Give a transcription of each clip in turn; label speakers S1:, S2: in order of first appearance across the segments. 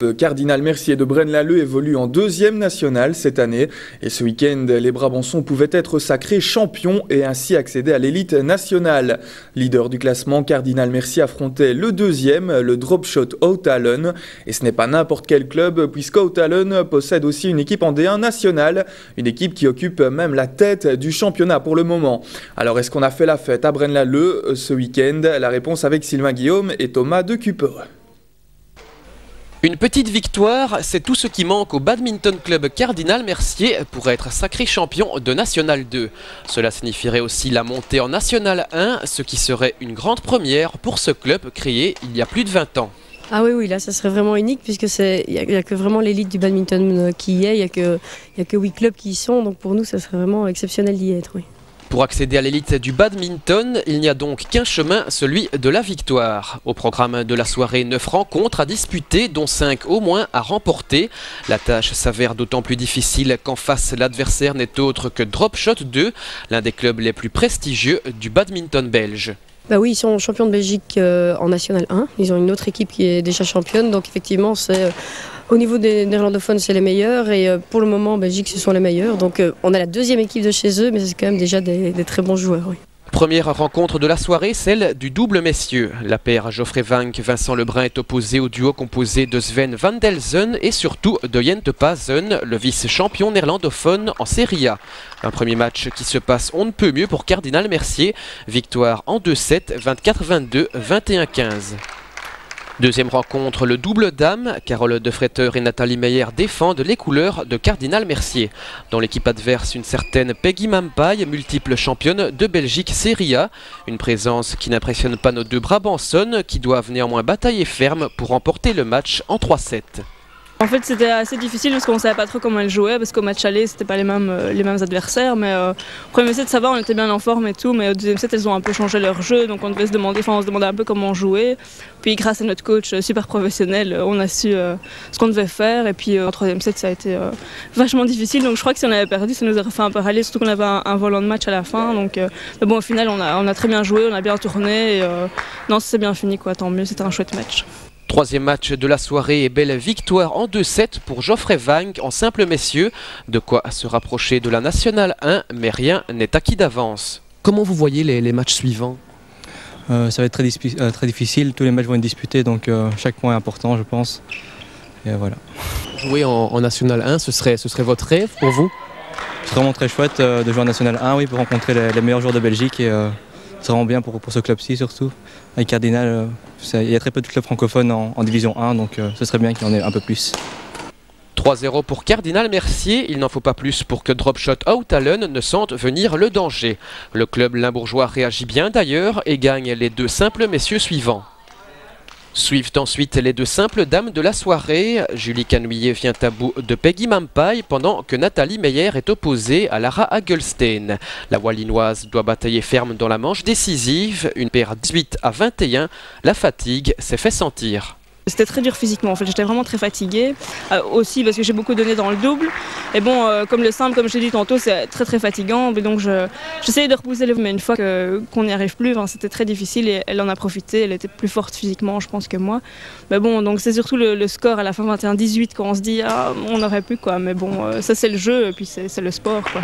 S1: Le Cardinal Mercier de Braine-l'Alleud évolue en 2e nationale cette année et ce week-end, les Brabançons pouvaient être sacrés champions et ainsi accéder à l'élite nationale. Leader du classement, Cardinal Mercier affrontait le 2e, le Dropshot Oud-Allen. Et ce n'est pas n'importe quel club puisque Oud-Allen possède aussi une équipe en D1 nationale, une équipe qui occupe même la tête du championnat pour le moment. Alors est-ce qu'on a fait la fête à Braine-l'Alleud ce week-end? La réponse avec Sylvain Guillaume et Thomas de Cuperet.
S2: Une petite victoire, c'est tout ce qui manque au badminton club Cardinal Mercier pour être sacré champion de National 2. Cela signifierait aussi la montée en National 1, ce qui serait une grande première pour ce club créé il y a plus de 20 ans.
S3: Ah oui, là ça serait vraiment unique puisque il n'y a que vraiment l'élite du badminton qui y est, il n'y a que 8 clubs qui y sont, donc pour nous ça serait vraiment exceptionnel d'y être. Oui.
S2: Pour accéder à l'élite du badminton, il n'y a donc qu'un chemin, celui de la victoire. Au programme de la soirée, 9 rencontres à disputer, dont 5 au moins à remporter. La tâche s'avère d'autant plus difficile qu'en face, l'adversaire n'est autre que Dropshot 2, l'un des clubs les plus prestigieux du badminton belge.
S3: Bah oui, ils sont champions de Belgique en National 1. Ils ont une autre équipe qui est déjà championne, donc effectivement au niveau des néerlandophones, c'est les meilleurs et pour le moment en Belgique, ce sont les meilleurs. Donc on a la 2e équipe de chez eux, mais c'est quand même déjà des très bons joueurs. Oui.
S2: Première rencontre de la soirée, celle du double messieurs. La paire Geoffrey Vanck, Vincent Lebrun est opposée au duo composé de Sven van Delzen et surtout de Jente Pazen, le vice-champion néerlandophone en Serie A. Un premier match qui se passe on ne peut mieux pour Cardinal Mercier. Victoire en 2-7, 24-22, 21-15. Deuxième rencontre, le double dame. Carole Defretter et Nathalie Meyer défendent les couleurs de Cardinal Mercier. Dans l'équipe adverse, une certaine Peggy Mampaille, multiple championne de Belgique Serie A. Une présence qui n'impressionne pas nos deux Brabançonnes, qui doivent néanmoins batailler ferme pour remporter le match en 3-7.
S4: En fait, c'était assez difficile parce qu'on ne savait pas trop comment elles jouaient, parce qu'au match aller, c'était pas les mêmes adversaires. Mais au premier set, ça va, on était bien en forme et tout, mais au deuxième set, elles ont un peu changé leur jeu, donc on se demandait un peu comment jouer. Puis grâce à notre coach super professionnel, on a su ce qu'on devait faire. Et puis au troisième set, ça a été vachement difficile, donc je crois que si on avait perdu, ça nous aurait fait un peu râler, surtout qu'on avait un volant de match à la fin. Donc, mais bon, au final, on a très bien joué, on a bien tourné. Et, non, c'est bien fini, quoi, tant mieux, c'était un chouette match.
S2: Troisième match de la soirée et belle victoire en 2-7 pour Geoffrey Vanck en simple messieurs. De quoi se rapprocher de la Nationale 1, mais rien n'est acquis d'avance. Comment vous voyez les matchs suivants?
S5: Ça va être très difficile, tous les matchs vont être disputés, donc chaque point est important je pense. Et voilà.
S2: Jouer en Nationale 1, ce serait votre rêve pour vous?
S5: C'est vraiment très chouette de jouer en Nationale 1, oui, pour rencontrer les meilleurs joueurs de Belgique. Et, c'est vraiment bien pour ce club-ci surtout. Avec Cardinal, il y a très peu de clubs francophones en Division 1, donc ce serait bien qu'il y en ait un peu plus.
S2: 3-0 pour Cardinal Mercier, il n'en faut pas plus pour que Dropshot Oud-Allen ne sente venir le danger. Le club limbourgeois réagit bien d'ailleurs et gagne les 2 simples messieurs suivants. Suivent ensuite les 2 simples dames de la soirée. Julie Canouillet vient à bout de Peggy Mampaille pendant que Nathalie Meyer est opposée à Lara Hagelstein. La Wallinoise doit batailler ferme dans la manche décisive. Une paire 18-21, la fatigue s'est fait sentir.
S4: C'était très dur physiquement, en fait, j'étais vraiment très fatiguée, aussi parce que j'ai beaucoup donné dans le double. Et bon, comme le simple, comme je l'ai dit tantôt, c'est très très fatigant, mais donc j'essayais de repousser mais une fois qu'on n'y arrive plus, c'était très difficile et elle en a profité, elle était plus forte physiquement je pense que moi. Mais bon, donc c'est surtout le score à la fin 21-18 quand on se dit ah, on aurait pu quoi, mais bon, ça c'est le jeu et puis c'est le sport quoi.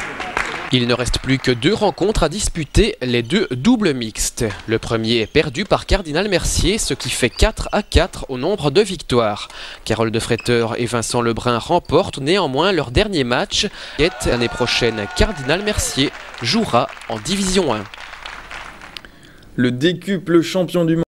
S2: Il ne reste plus que 2 rencontres à disputer, les 2 doubles mixtes. Le premier est perdu par Cardinal Mercier, ce qui fait 4-4 au nombre de victoires. Carole Defretter et Vincent Lebrun remportent néanmoins leur dernier match. Et l'année prochaine, Cardinal Mercier jouera en Division 1.
S1: Le décuple champion du monde